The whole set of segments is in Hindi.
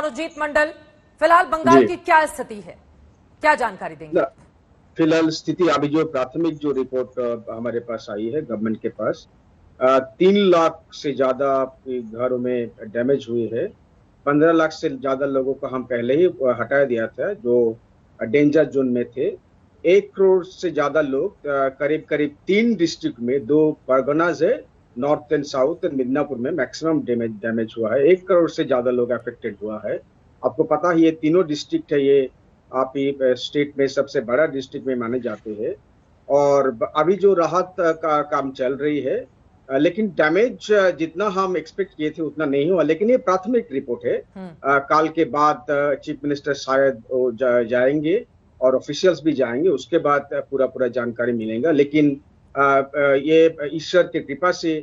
मनोजीत मंडल, फिलहाल बंगाल की क्या स्थिति है, क्या जानकारी देंगे? फिलहाल स्थिति अभी जो प्राथमिक जो रिपोर्ट हमारे पास आई है गवर्नमेंट के पास, 3 लाख से ज्यादा घरों में डैमेज हुए है। 15 लाख से ज्यादा लोगों को हम पहले ही हटा दिया था जो डेंजर जोन में थे। 1 करोड़ से ज्यादा लोग करीब करीब 3 डिस्ट्रिक्ट में, 2 परगनाज है, north and south and Midnapore में मैक्सिमम डैमेज हुआ है। 1 करोड़ से ज्यादा लोग अफेक्टेड हुआ है। आपको पता ही ये तीनों डिस्ट्रिक्ट है, ये आप स्टेट में सबसे बड़ा डिस्ट्रिक्ट में माने जाते हैं। और अभी जो राहत का काम चल रही है, लेकिन डैमेज जितना हम एक्सपेक्ट किए थे उतना नहीं हुआ। लेकिन ये प्राथमिक रिपोर्ट है। काल के बाद चीफ मिनिस्टर शायद जाएंगे और ऑफिशियल्स भी जाएंगे, उसके बाद पूरा जानकारी मिलेगा। लेकिन ये ईश्वर की कृपा से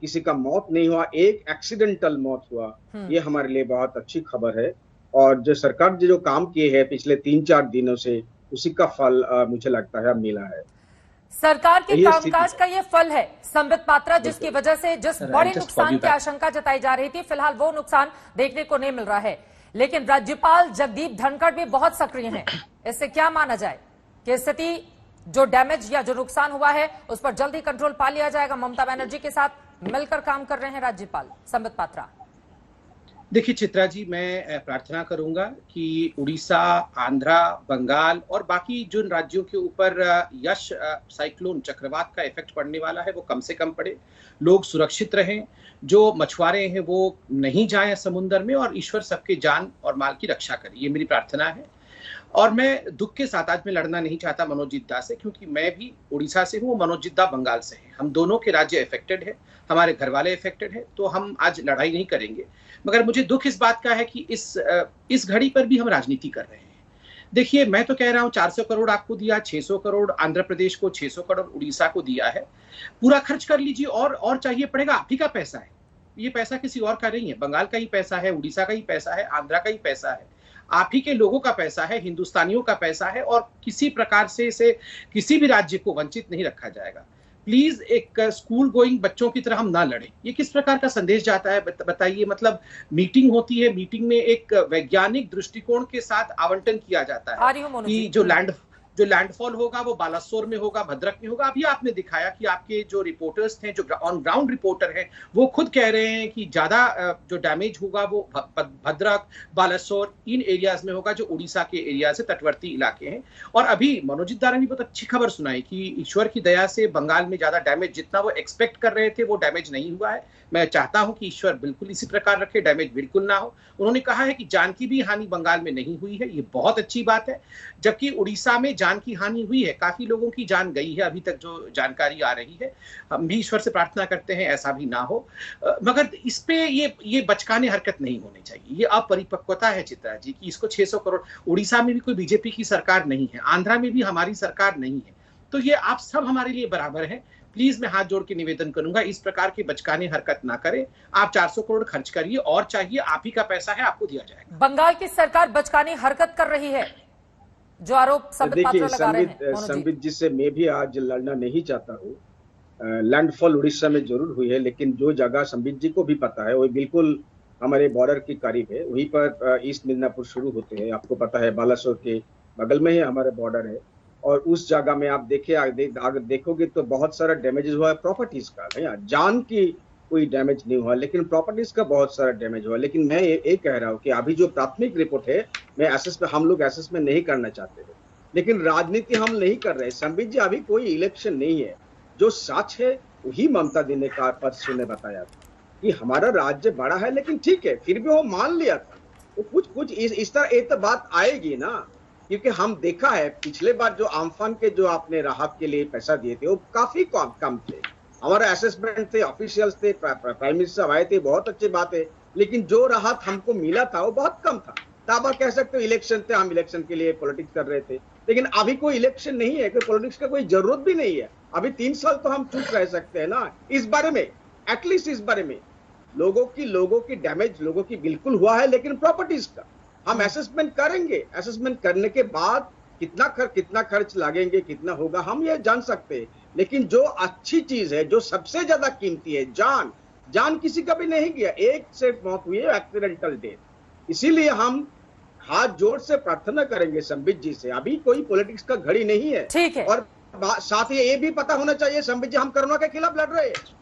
किसी का मौत नहीं हुआ, एक एक्सीडेंटल मौत हुआ, ये हमारे लिए बहुत अच्छी खबर है। और जो सरकार जो काम किए हैं पिछले 3-4 दिनों से, उसी का फल मुझे लगता है मिला है। सरकार के कामकाज का ये फल है संबित पात्रा, जिसकी वजह से जिस बड़े नुकसान की आशंका जताई जा रही थी, फिलहाल वो नुकसान देखने को नहीं मिल रहा है। लेकिन राज्यपाल जगदीप धनखड़ भी बहुत सक्रिय हैं। इससे क्या माना जाए कि स्थिति, जो डैमेज या जो नुकसान हुआ है, उस पर जल्द ही कंट्रोल पा लिया जाएगा? ममता बनर्जी के साथ मिलकर काम कर रहे हैं राज्यपाल। संबित पात्रा, देखिए चित्रा जी, मैं प्रार्थना करूंगा कि उड़ीसा, आंध्रा, बंगाल और बाकी जिन राज्यों के ऊपर यश साइक्लोन चक्रवात का इफेक्ट पड़ने वाला है वो कम से कम पड़े, लोग सुरक्षित रहें, जो मछुआरे हैं वो नहीं जाएं समुद्र में, और ईश्वर सबके जान और माल की रक्षा करे, ये मेरी प्रार्थना है। और मैं दुख के साथ आज मैं लड़ना नहीं चाहता मनोजीत दा से, क्योंकि मैं भी उड़ीसा से हूँ, मनोजीत दा बंगाल से है। हम दोनों के राज्य इफेक्टेड है, हमारे घर वाले इफेक्टेड है, तो हम आज लड़ाई नहीं करेंगे। मगर मुझे दुख इस बात का है कि इस घड़ी पर भी हम राजनीति कर रहे हैं। देखिए, मैं तो कह रहा हूँ 400 करोड़ आपको दिया, 600 करोड़ आंध्र प्रदेश को, 600 करोड़ उड़ीसा को दिया है, पूरा खर्च कर लीजिए। और चाहिए पड़ेगा, आप ही का पैसा है, ये पैसा किसी और का नहीं है, बंगाल का ही पैसा है, उड़ीसा का ही पैसा है, आंध्रा का ही पैसा है, आप ही के लोगों का पैसा है, हिंदुस्तानियों का पैसा है, और किसी प्रकार से इसे किसी भी राज्य को वंचित नहीं रखा जाएगा। प्लीज एक स्कूल गोइंग बच्चों की तरह हम ना लड़ें। ये किस प्रकार का संदेश जाता है बताइए? मतलब मीटिंग होती है, मीटिंग में एक वैज्ञानिक दृष्टिकोण के साथ आवंटन किया जाता है कि जो लैंडफॉल होगा वो बालासोर में होगा, भद्रक में होगा। अभी आपने दिखाया कि आपके जो रिपोर्टर्स थे, जो ऑन ग्राउंड रिपोर्टर हैं, वो खुद कह रहे हैं कि ज्यादा जो डैमेज होगा वो भद्रक, बालासोर इन एरियाज में होगा, जो उड़ीसा के एरिया से तटवर्ती इलाके हैं। और अभी मनोजीत दा ने भी बहुत अच्छी खबर सुनाई कि ईश्वर की दया से बंगाल में ज्यादा डैमेज, जितना वो एक्सपेक्ट कर रहे थे वो डैमेज नहीं हुआ है। मैं चाहता हूं कि ईश्वर बिल्कुल इसी प्रकार रखे, डैमेज बिल्कुल ना हो। उन्होंने कहा है कि जान की भी हानि बंगाल में नहीं हुई है, ये बहुत अच्छी बात है। जबकि उड़ीसा में जान की हानि हुई है, काफी लोगों की जान गई है, अभी तक जो जानकारी आ रही है। हम भी ईश्वर से प्रार्थना करते हैं ऐसा भी ना हो, मगर इस पे ये बचकाने हरकत नहीं होनी चाहिए। ये अपरिपक्वता है चित्रा जी की इसको 600 करोड़, उड़ीसा में भी कोई बीजेपी की सरकार नहीं है, आंध्रा में भी हमारी सरकार नहीं है, तो ये आप सब हमारे लिए बराबर हैं। प्लीज मैं हाथ जोड़ के निवेदन करूंगा, इस प्रकार की बचकाने हरकत ना करें। आप 400 करोड़ खर्च करिए, और चाहिए आप ही का पैसा है, आपको दिया जाएगा। बंगाल की सरकार बचकाने हरकत कर रही है, जो आरोप संबित पात्रा लगा रहे हैं। संबित जी से मैं भी आज लड़ना नहीं चाहता हूँ। लैंडफॉल उड़ीसा में जरूर हुई है, लेकिन जो जगह संबित जी को भी पता है वो बिल्कुल हमारे बॉर्डर के करीब है, वहीं पर ईस्ट मिदनापुर शुरू होते हैं। आपको पता है बालासोर के बगल में ही हमारे बॉर्डर है, और उस जगह में आप अगर देखोगे तो बहुत सारा डैमेज हुआ है प्रॉपर्टीज का। जान की कोई डैमेज नहीं हुआ, लेकिन प्रॉपर्टीज का बहुत सारा डैमेज हुआ। लेकिन मैं ये कह रहा हूँ कि अभी जो प्राथमिक रिपोर्ट है, हम लोग असेसमेंट नहीं करना चाहते थे, लेकिन राजनीति हम नहीं कर रहे। संबित जी, अभी कोई इलेक्शन नहीं है, जो सच है वही ममता दी ने परसों ने बताया था कि हमारा राज्य बड़ा है, लेकिन ठीक है, फिर भी वो मान लिया था। तो कुछ इस तरह एक तो बात आएगी ना, क्योंकि हम देखा है पिछले बार जो आम्फान के जो आपने राहत के लिए पैसा दिए थे वो काफी कम थे। हमारा असेसमेंट थे, ऑफिशियल्स थे, प्राइम मिनिस्टर आए थे, बहुत अच्छी बात है, लेकिन जो राहत हमको मिला था वो बहुत कम था। तब आप कह सकते हो इलेक्शन थे, हम इलेक्शन के लिए पॉलिटिक्स कर रहे थे, लेकिन अभी कोई इलेक्शन नहीं है, कोई पॉलिटिक्स का कोई जरूरत भी नहीं है। अभी 3 साल तो हम चुप रह सकते हैं ना इस बारे में, एटलीस्ट इस बारे में। लोगों की डैमेज लोगों की बिल्कुल हुआ है, लेकिन प्रॉपर्टीज का हम असेसमेंट करेंगे। असेसमेंट करने के बाद कितना खर्च लगेंगे, कितना होगा, हम ये जान सकते हैं। लेकिन जो अच्छी चीज है, जो सबसे ज्यादा कीमती है, जान किसी का भी नहीं गया। एक से मौत हुई है, एक्सीडेंटल डेथ, इसीलिए हम हाथ जोड़ से प्रार्थना करेंगे संबित जी से। अभी कोई पॉलिटिक्स का घड़ी नहीं है। ठीक है। और साथ ही ये भी पता होना चाहिए संबित जी, हम कोरोना के खिलाफ लड़ रहे हैं।